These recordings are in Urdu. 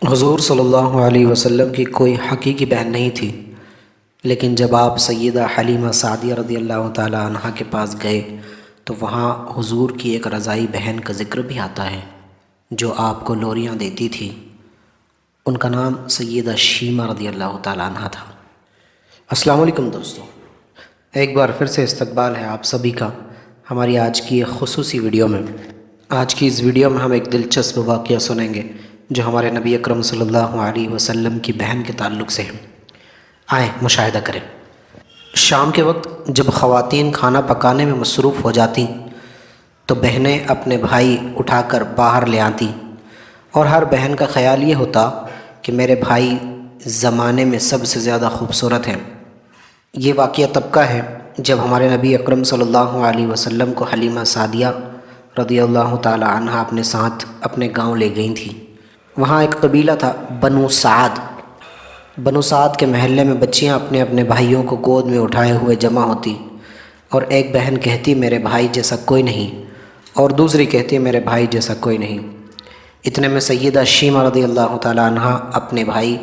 حضور صلی اللہ علیہ وسلم کی کوئی حقیقی بہن نہیں تھی، لیکن جب آپ سیدہ حلیمہ سعدیہ رضی اللہ تعالی عنہا کے پاس گئے تو وہاں حضور کی ایک رضائی بہن کا ذکر بھی آتا ہے جو آپ کو لوریاں دیتی تھی۔ ان کا نام سیدہ شیمہ رضی اللہ تعالی عنہا تھا۔ السلام علیکم دوستو، ایک بار پھر سے استقبال ہے آپ سبھی کا ہماری آج کی ایک خصوصی ویڈیو میں۔ آج کی اس ویڈیو میں ہم ایک دلچسپ واقعہ سنیں گے جو ہمارے نبی اکرم صلی اللہ علیہ وسلم کی بہن کے تعلق سے ہے۔ آئیں مشاہدہ کریں۔ شام کے وقت جب خواتین کھانا پکانے میں مصروف ہو جاتیں تو بہنیں اپنے بھائی اٹھا کر باہر لے آتیں، اور ہر بہن کا خیال یہ ہوتا کہ میرے بھائی زمانے میں سب سے زیادہ خوبصورت ہیں۔ یہ واقعہ تب کا ہے جب ہمارے نبی اکرم صلی اللہ علیہ وسلم کو حلیمہ سعدیہ رضی اللہ تعالی عنہا اپنے ساتھ اپنے گاؤں لے گئی تھیں۔ وہاں ایک قبیلہ تھا بنو سعد۔ بنو سعد کے محلے میں بچیاں اپنے اپنے بھائیوں کو گود میں اٹھائے ہوئے جمع ہوتی، اور ایک بہن کہتی میرے بھائی جیسا کوئی نہیں، اور دوسری کہتی میرے بھائی جیسا کوئی نہیں۔ اتنے میں سیدہ شیمہ رضی اللہ تعالی عنہا اپنے بھائی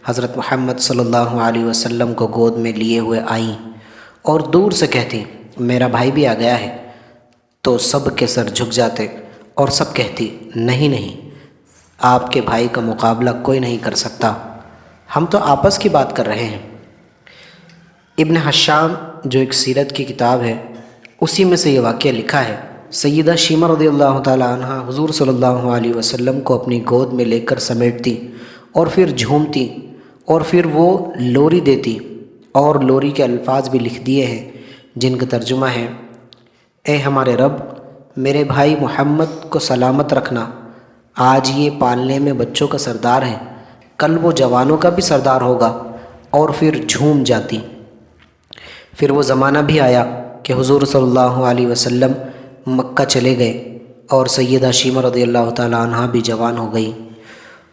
حضرت محمد صلی اللہ علیہ وسلم کو گود میں لیے ہوئے آئیں اور دور سے کہتی میرا بھائی بھی آ گیا ہے، تو سب کے سر جھک جاتے اور سب کہتی نہیں نہیں، آپ کے بھائی کا مقابلہ کوئی نہیں کر سکتا، ہم تو آپس کی بات کر رہے ہیں۔ ابن حشام جو ایک سیرت کی کتاب ہے اسی میں سے یہ واقعہ لکھا ہے۔ سیدہ شیمہ رضی اللہ تعالی عنہا حضور صلی اللہ علیہ وسلم کو اپنی گود میں لے کر سمیٹتی اور پھر جھومتی اور پھر وہ لوری دیتی، اور لوری کے الفاظ بھی لکھ دیے ہیں جن کا ترجمہ ہے، اے ہمارے رب، میرے بھائی محمد کو سلامت رکھنا، آج یہ پالنے میں بچوں کا سردار ہے، کل وہ جوانوں کا بھی سردار ہوگا، اور پھر جھوم جاتی۔ پھر وہ زمانہ بھی آیا کہ حضور صلی اللہ علیہ وسلم مکہ چلے گئے اور سیدہ شیمہ رضی اللہ تعالی عنہا بھی جوان ہو گئی۔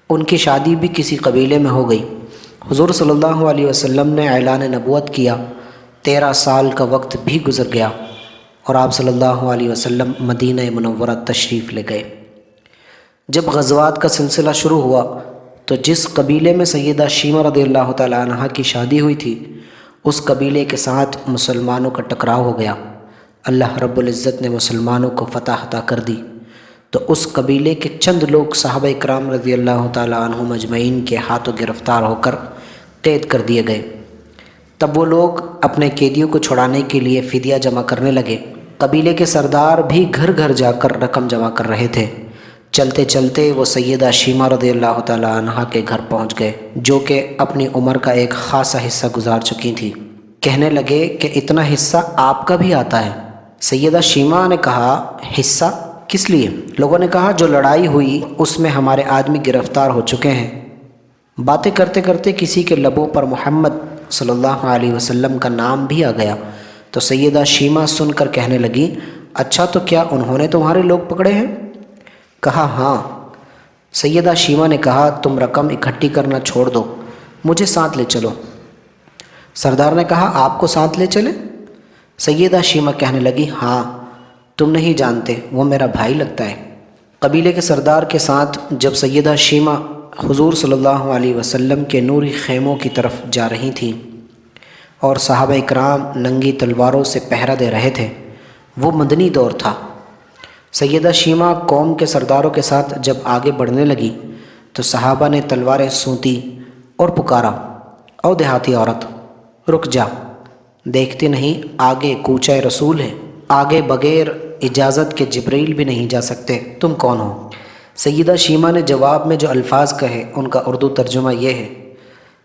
ان کی شادی بھی کسی قبیلے میں ہو گئی۔ حضور صلی اللہ علیہ وسلم نے اعلان نبوت کیا، 13 سال کا وقت بھی گزر گیا اور آپ صلی اللہ علیہ وسلم مدینہ منورہ تشریف لے گئے۔ جب غزوات کا سلسلہ شروع ہوا تو جس قبیلے میں سیدہ شیمہ رضی اللہ تعالی عنہا کی شادی ہوئی تھی اس قبیلے کے ساتھ مسلمانوں کا ٹکراؤ ہو گیا۔ اللہ رب العزت نے مسلمانوں کو فتح عطا کر دی، تو اس قبیلے کے چند لوگ صحابہ اکرام رضی اللہ تعالی عنہم اجمعین کے ہاتھوں گرفتار ہو کر قید کر دیے گئے۔ تب وہ لوگ اپنے قیدیوں کو چھڑانے کے لیے فدیہ جمع کرنے لگے۔ قبیلے کے سردار بھی گھر گھر جا کر رقم جمع کر رہے تھے۔ چلتے چلتے وہ سیدہ شیمہ رضی اللہ تعالی عنہا کے گھر پہنچ گئے، جو کہ اپنی عمر کا ایک خاصا حصہ گزار چکی تھی۔ کہنے لگے کہ اتنا حصہ آپ کا بھی آتا ہے؟ سیدہ شیمہ نے کہا حصہ کس لیے؟ لوگوں نے کہا جو لڑائی ہوئی اس میں ہمارے آدمی گرفتار ہو چکے ہیں۔ باتیں کرتے کرتے کسی کے لبوں پر محمد صلی اللہ علیہ وسلم کا نام بھی آ گیا، تو سیدہ شیمہ سن کر کہنے لگی اچھا، تو کیا انہوں نے تمہارے لوگ پکڑے ہیں؟ کہا ہاں۔ سیدہ شیمہ نے کہا تم رقم اکٹھی کرنا چھوڑ دو، مجھے ساتھ لے چلو۔ سردار نے کہا آپ کو ساتھ لے چلے؟ سیدہ شیمہ کہنے لگی ہاں، تم نہیں جانتے وہ میرا بھائی لگتا ہے۔ قبیلے کے سردار کے ساتھ جب سیدہ شیمہ حضور صلی اللہ علیہ وسلم کے نوری خیموں کی طرف جا رہی تھیں اور صحابہ اکرام ننگی تلواروں سے پہرا دے رہے تھے، وہ مدنی دور تھا۔ سیدہ شیمہ قوم کے سرداروں کے ساتھ جب آگے بڑھنے لگی تو صحابہ نے تلواریں سونتی اور پکارا او دیہاتی عورت رک جا، دیکھتے نہیں آگے کوچہ رسول ہے، آگے بغیر اجازت کے جبریل بھی نہیں جا سکتے، تم کون ہو؟ سیدہ شیمہ نے جواب میں جو الفاظ کہے ان کا اردو ترجمہ یہ ہے،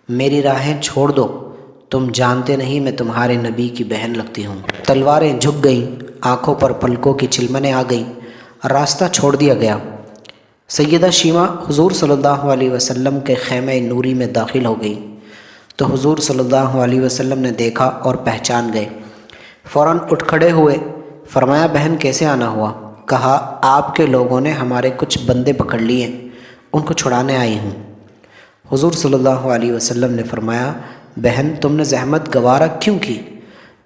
میری راہیں چھوڑ دو، تم جانتے نہیں میں تمہارے نبی کی بہن لگتی ہوں۔ تلواریں جھک گئیں، آنکھوں پر پلکوں کی چلمنیں آ گئیں، راستہ چھوڑ دیا گیا۔ سیدہ شیمہ حضور صلی اللہ علیہ وسلم کے خیمہ نوری میں داخل ہو گئی تو حضور صلی اللہ علیہ وسلم نے دیکھا اور پہچان گئے۔ فوراً اٹھ کھڑے ہوئے، فرمایا بہن کیسے آنا ہوا؟ کہا آپ کے لوگوں نے ہمارے کچھ بندے پکڑ لیے، ان کو چھڑانے آئی ہوں۔ حضور صلی اللہ علیہ وسلم نے فرمایا بہن تم نے زحمت گوارا کیوں کی؟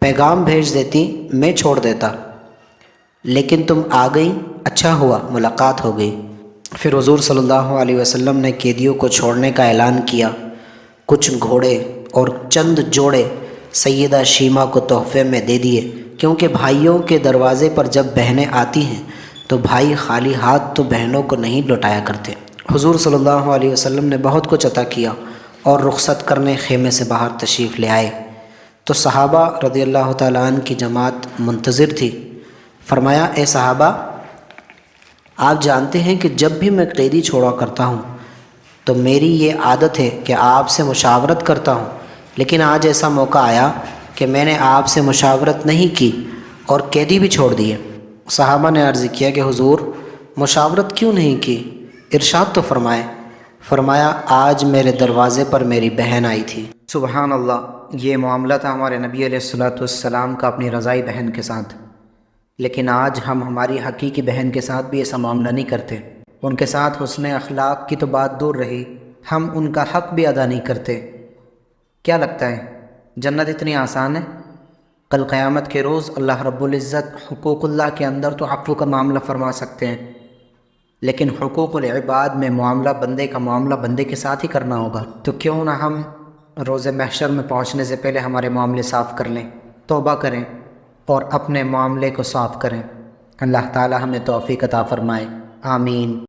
پیغام بھیج دیتی میں چھوڑ دیتا، لیکن تم آ گئی، اچھا ہوا ملاقات ہو گئی۔ پھر حضور صلی اللہ علیہ وسلم نے قیدیوں کو چھوڑنے کا اعلان کیا۔ کچھ گھوڑے اور چند جوڑے سیدہ شیمہ کو تحفے میں دے دیے، کیونکہ بھائیوں کے دروازے پر جب بہنیں آتی ہیں تو بھائی خالی ہاتھ تو بہنوں کو نہیں لوٹایا کرتے۔ حضور صلی اللہ علیہ وسلم نے بہت کچھ عطا کیا اور رخصت کرنے خیمے سے باہر تشریف لے آئے تو صحابہ رضی اللہ تعالیٰ عنہ کی جماعت منتظر تھی۔ فرمایا، اے صحابہ، آپ جانتے ہیں کہ جب بھی میں قیدی چھوڑا کرتا ہوں تو میری یہ عادت ہے کہ آپ سے مشاورت کرتا ہوں، لیکن آج ایسا موقع آیا کہ میں نے آپ سے مشاورت نہیں کی اور قیدی بھی چھوڑ دیے۔ صحابہ نے عرض کیا کہ حضور، مشاورت کیوں نہیں کی؟ ارشاد تو فرمائے۔ فرمایا، آج میرے دروازے پر میری بہن آئی تھی۔ سبحان اللہ، یہ معاملہ تھا ہمارے نبی علیہ الصلوۃ والسلام کا اپنی رضائی بہن کے ساتھ، لیکن آج ہم ہماری حقیقی بہن کے ساتھ بھی ایسا معاملہ نہیں کرتے۔ ان کے ساتھ حسن اخلاق کی تو بات دور رہی، ہم ان کا حق بھی ادا نہیں کرتے۔ کیا لگتا ہے جنت اتنی آسان ہے؟ کل قیامت کے روز اللہ رب العزت حقوق اللہ کے اندر تو عفو کا معاملہ فرما سکتے ہیں، لیکن حقوق العباد میں معاملہ بندے کا معاملہ بندے کے ساتھ ہی کرنا ہوگا۔ تو کیوں نہ ہم روز محشر میں پہنچنے سے پہلے ہمارے معاملے صاف کر لیں، توبہ کریں اور اپنے معاملے کو صاف کریں۔ اللہ تعالی ہمیں توفیق عطا فرمائے، آمین۔